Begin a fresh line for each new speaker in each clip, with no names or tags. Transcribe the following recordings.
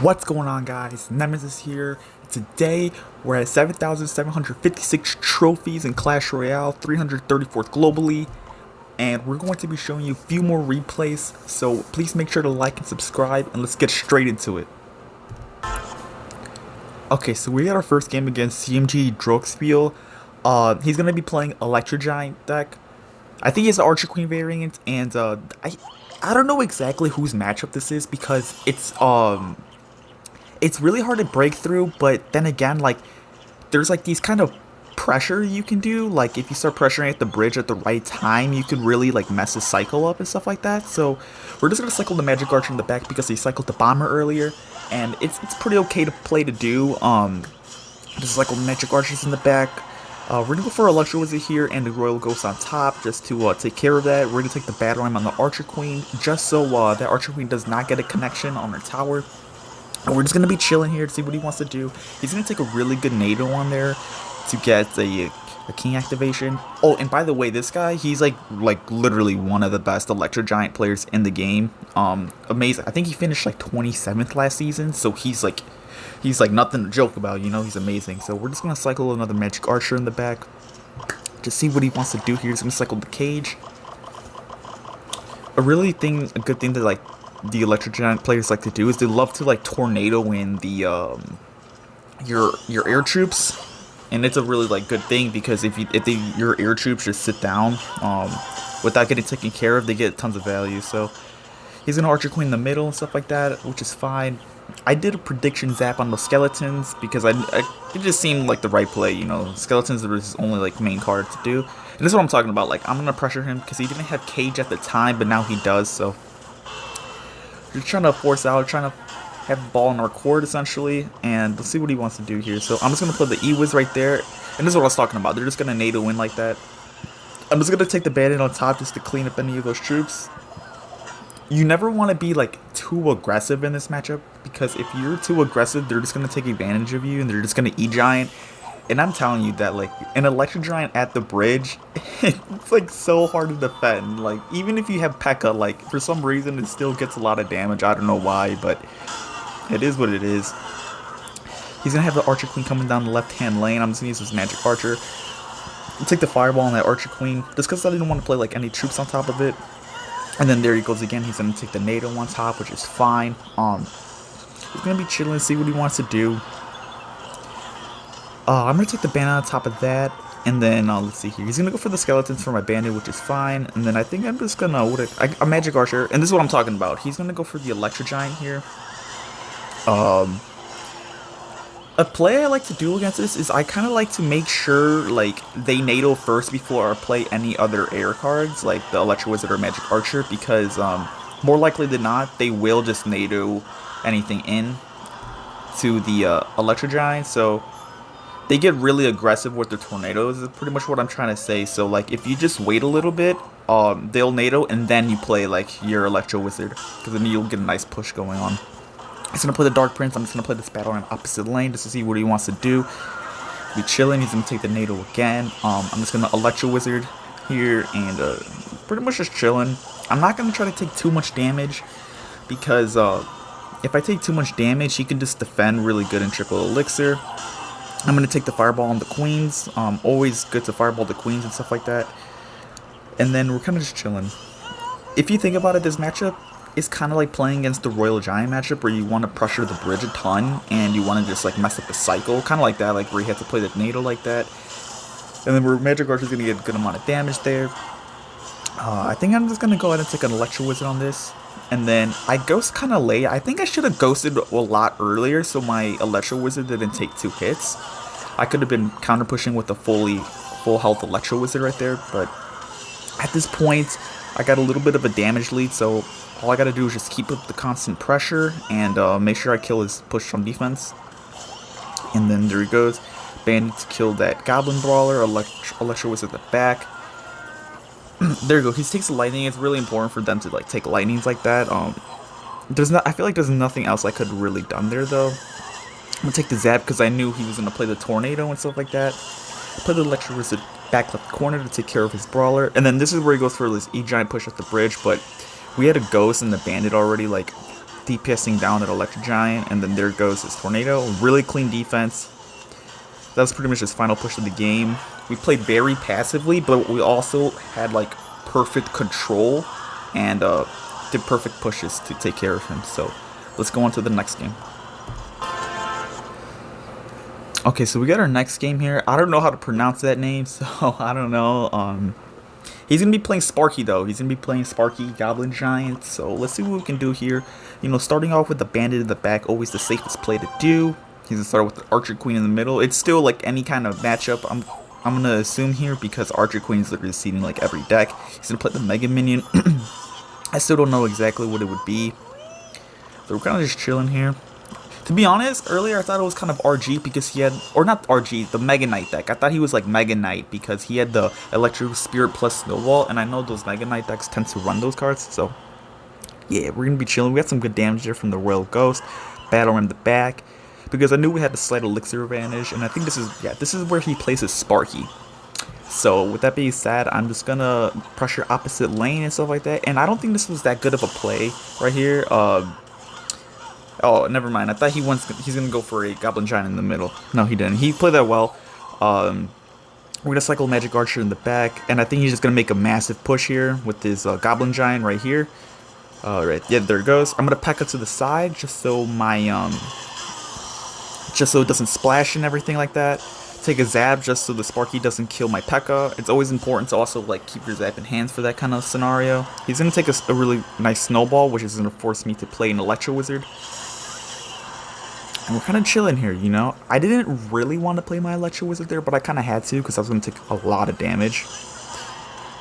What's going on, guys? Nemesis here. Today we're at 7,756 trophies in Clash Royale, 334th globally, and we're going to be showing you a few more replays, so please make sure to like and subscribe, and let's get straight into it. Okay, so we got our first game against CMG Drogspiel. He's going to be playing Electro Giant deck. I think he's the Archer Queen variant, and I don't know exactly whose matchup this is because it's really hard to break through, but then again, like, there's like these kind of pressure you can do. Like, if you start pressuring at the bridge at the right time, you can really like mess the cycle up and stuff like that. So we're just gonna cycle the Magic Archer in the back because he cycled the Bomber earlier, and it's pretty okay to play to do. Just cycle Magic Archers in the back. We're gonna go for Electro Wizard here and the Royal Ghost on top just to take care of that. We're gonna take the Battle Ram on the Archer Queen just so that Archer Queen does not get a connection on her tower. And we're just going to be chilling here to see what he wants to do. He's going to take a really good NATO on there to get a king activation. Oh, and by the way, this guy, he's like literally one of the best Electro Giant players in the game. Amazing. I think he finished like 27th last season, so he's like nothing to joke about, you know, he's amazing. So we're just going to cycle another Magic Archer in the back to see what he wants to do here. He's going to cycle the Cage. A good thing to like the Electro Giant players like to do is they love to like tornado in the your air troops, and it's a really like good thing because if your air troops just sit down without getting taken care of, they get tons of value. So he's gonna Archer Queen in the middle and stuff like that, which is fine. I did a prediction zap on the skeletons because it just seemed like the right play. You know, skeletons are his only like main card to do, and this is what I'm talking about. Like, I'm gonna pressure him because he didn't have Cage at the time, but now he does. So we're trying to force out, trying to have the ball in our court essentially, and let's see what he wants to do here. So I'm just gonna put the E-Wiz right there, and this is what I was talking about. They're just gonna NATO in like that. I'm just gonna take the bandit on top just to clean up any of those troops. You never want to be like too aggressive in this matchup because if you're too aggressive, they're just gonna take advantage of you and they're just gonna E-Giant. And I'm telling you that, like, an Electro Giant at the bridge, it's, like, so hard to defend. Like, even if you have Pekka, like, for some reason, it still gets a lot of damage. I don't know why, but it is what it is. He's going to have the Archer Queen coming down the left-hand lane. I'm just going to use this Magic Archer. I'll take the Fireball on that Archer Queen, just because I didn't want to play, like, any troops on top of it. And then there he goes again. He's going to take the NATO on top, which is fine. He's going to be chilling, see what he wants to do. I'm going to take the bandit on top of that, and then, let's see here. He's going to go for the skeletons for my bandit, which is fine, and then I think I'm just going to, a Magic Archer, and this is what I'm talking about. He's going to go for the Electro Giant here. A play I like to do against this is I kind of like to make sure, like, they NATO first before I play any other air cards, like the Electro Wizard or Magic Archer, because, more likely than not, they will just NATO anything in to the, Electro Giant, so they get really aggressive with their tornadoes is pretty much what I'm trying to say. So like if you just wait a little bit, they'll NATO and then you play like your Electro Wizard because then you'll get a nice push going on. I'm just gonna play the Dark Prince. I'm just gonna play this battle on opposite lane just to see what he wants to do. Be chilling. He's gonna take the NATO again. I'm just gonna Electro Wizard here and pretty much just chilling. I'm not gonna try to take too much damage because if I take too much damage, he can just defend really good in triple elixir. I'm going to take the Fireball on the Queens. Always good to Fireball the Queens and stuff like that. And then we're kind of just chilling. If you think about it, this matchup is kind of like playing against the Royal Giant matchup where you want to pressure the bridge a ton and you want to just like mess up the cycle. Kind of like that, like where you have to play the NATO like that. And then where Magic Archer is going to get a good amount of damage there. I think I'm just going to go ahead and take an Electro Wizard on this. And then I ghost kind of late. I think I should have ghosted a lot earlier so my Electro Wizard didn't take 2 hits. I could have been counter pushing with a full health Electro Wizard right there, but at this point I got a little bit of a damage lead, so all I gotta do is just keep up the constant pressure and make sure I kill his push from defense. And then there he goes. Bandits kill that Goblin Brawler, Electro Wizard at the back. There you go. He takes the lightning. It's really important for them to like take lightnings like that. I feel like there's nothing else I could have really done there though. I'm gonna take the zap because I knew he was gonna play the tornado and stuff like that. Put the Electro Wizard back left corner to take care of his brawler, and then this is where he goes for this E-Giant push at the bridge. But we had a ghost and the bandit already like DPSing down that Electric Giant, and then there goes his Tornado. Really clean defense. That was pretty much his final push of the game. We played very passively, but we also had like perfect control and did perfect pushes to take care of him. So let's go on to the next game. Okay, so we got our next game here. I don't know how to pronounce that name, so I don't know. He's going to be playing Sparky, though. He's going to be playing Sparky, Goblin Giant. So let's see what we can do here. You know, starting off with the Bandit in the back, always the safest play to do. He's going to start with the Archer Queen in the middle. It's still like any kind of matchup, I'm going to assume here, because Archer Queen is literally seeding like every deck. He's going to play the Mega Minion. I still don't know exactly what it would be. So we're kind of just chilling here. To be honest, earlier I thought it was kind of RG because he had, or not RG, the Mega Knight deck. I thought he was like Mega Knight because he had the Electric Spirit plus Snowball, and I know those Mega Knight decks tend to run those cards, so yeah, we're going to be chilling. We got some good damage there from the Royal Ghost, Battle in the back, because I knew we had the slight Elixir advantage, and I think this is where he places Sparky. So with that being said, I'm just going to pressure opposite lane and stuff like that, and I don't think this was that good of a play right here. Oh, never mind. I thought he's going to go for a Goblin Giant in the middle. No, he didn't. He played that well. We're going to cycle Magic Archer in the back. And I think he's just going to make a massive push here with his Goblin Giant right here. Alright, yeah, there it goes. I'm going to Pekka to the side just so my, just so it doesn't splash and everything like that. Take a Zap just so the Sparky doesn't kill my Pekka. It's always important to also like keep your Zap in hands for that kind of scenario. He's going to take a really nice Snowball, which is going to force me to play an Electro Wizard. And we're kind of chilling here, you know. I didn't really want to play my Electro Wizard there, but I kind of had to because I was going to take a lot of damage.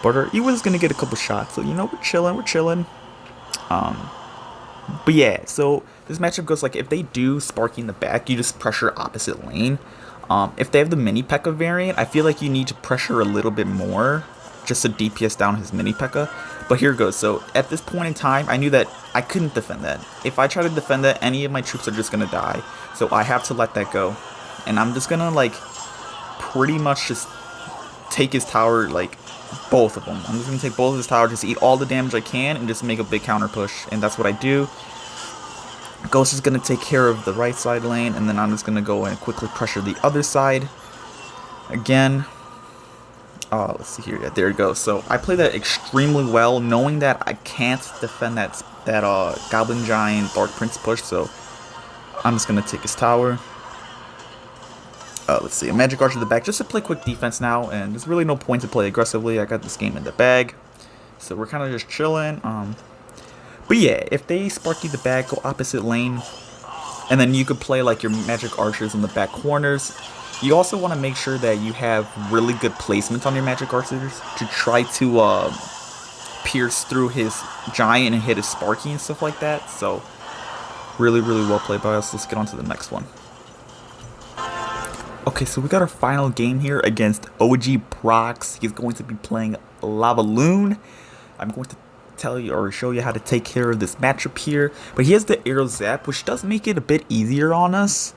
But he was going to get a couple shots, so, you know, we're chilling. But yeah, so this matchup goes like, if they do Sparky in the back, you just pressure opposite lane. If they have the Mini Pekka variant, I feel like you need to pressure a little bit more just to DPS down his Mini Pekka. But here goes. So at this point in time, I knew that I couldn't defend that. If I try to defend that, any of my troops are just going to die. So I have to let that go. And I'm just going to, like, pretty much just take his tower, like, both of them. I'm just going to take both of his towers, just eat all the damage I can, and just make a big counter push. And that's what I do. Ghost is going to take care of the right side lane, and then I'm just going to go and quickly pressure the other side. Again. Let's see here. Yeah, there it goes. So I play that extremely well, knowing that I can't defend that Goblin Giant Dark Prince push. So I'm just gonna take his tower. Let's see, a Magic Archer in the back just to play quick defense now, and there's really no point to play aggressively. I got this game in the bag, so we're kind of just chilling. But yeah, if they Sparky the back, go opposite lane, and then you could play like your Magic Archers in the back corners. You also want to make sure that you have really good placement on your Magic Archers to try to pierce through his Giant and hit his Sparky and stuff like that. So, really well played by us. Let's get on to the next one. Okay, so we got our final game here against OG Prox. He's going to be playing Lava Loon. I'm going to tell you or show you how to take care of this matchup here. But he has the Aero Zap, which does make it a bit easier on us.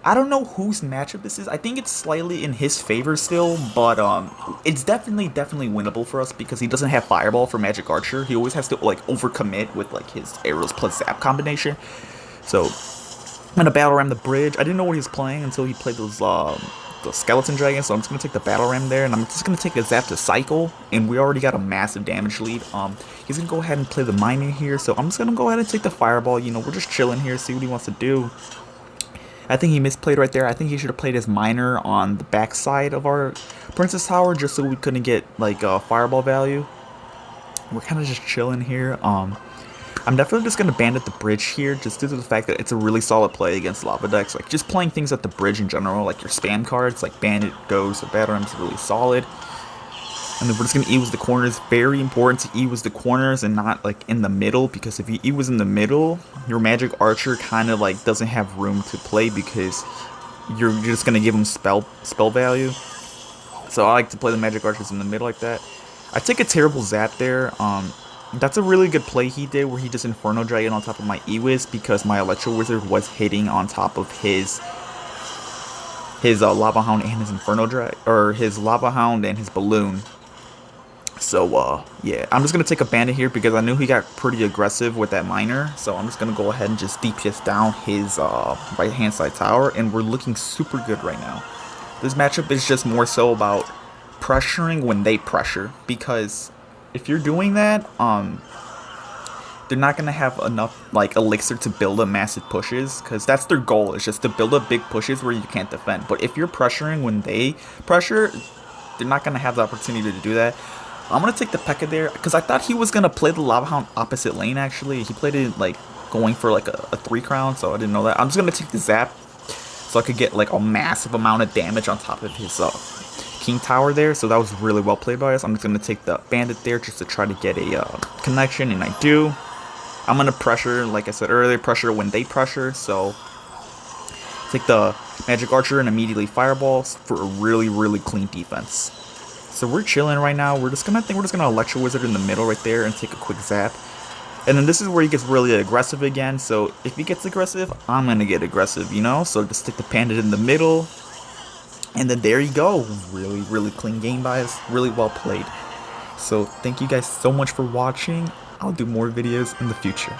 I don't know whose matchup this is. I think it's slightly in his favor still, but it's definitely winnable for us because he doesn't have Fireball for Magic Archer. He always has to like overcommit with like his arrows plus Zap combination. So I'm gonna Battle Ram the bridge. I didn't know what he was playing until he played those the Skeleton Dragon, so I'm just gonna take the Battle Ram there, and I'm just gonna take a Zap to cycle, and we already got a massive damage lead. He's gonna go ahead and play the Miner here, so I'm just gonna go ahead and take the Fireball. You know, we're just chilling here, see what he wants to do. I think he misplayed right there. I think he should have played his Miner on the back side of our Princess Tower just so we couldn't get like a Fireball value. We're kind of just chilling here. I'm definitely just going to Bandit the bridge here just due to the fact that it's a really solid play against lava decks. Like just playing things at the bridge in general, like your spam cards like Bandit, Ghost, or Battle Ram is really solid. And then we're just going to E-Wiz the corners. Very important to E-Wiz the corners and not like in the middle, because if you E-Wiz in the middle, your Magic Archer kind of like doesn't have room to play because you're just going to give him spell value. So I like to play the Magic Archers in the middle like that. I take a terrible Zap there. That's a really good play he did where he just Inferno Dragon on top of my E-Wiz because my Electro Wizard was hitting on top of his Lava Hound and his Inferno Dragon, or his Lava Hound and his Balloon. So, yeah, I'm just going to take a bandit here because I knew he got pretty aggressive with that miner. So I'm just going to go ahead and just DPS down his right-hand side tower, and we're looking super good right now. This matchup is just more so about pressuring when they pressure, because if you're doing that, they're not going to have enough, like, elixir to build up massive pushes, because that's their goal, is just to build up big pushes where you can't defend. But if you're pressuring when they pressure, they're not going to have the opportunity to do that. I'm going to take the Pekka there, because I thought he was going to play the Lava Hound opposite lane, actually. He played it, like, going for, like, a 3 crown, so I didn't know that. I'm just going to take the Zap, so I could get, like, a massive amount of damage on top of his King Tower there. So that was really well played by us. I'm just going to take the Bandit there just to try to get a connection, and I do. I'm going to pressure, like I said earlier, pressure when they pressure, so take the Magic Archer and immediately Fireballs for a really, really clean defense. So we're chilling right now. We're just gonna Electro Wizard in the middle right there and take a quick zap. And then this is where he gets really aggressive again. So if he gets aggressive, I'm gonna get aggressive, you know? So just stick the Pandit in the middle. And then there you go. Really, really clean game by us. Really well played. So thank you guys so much for watching. I'll do more videos in the future.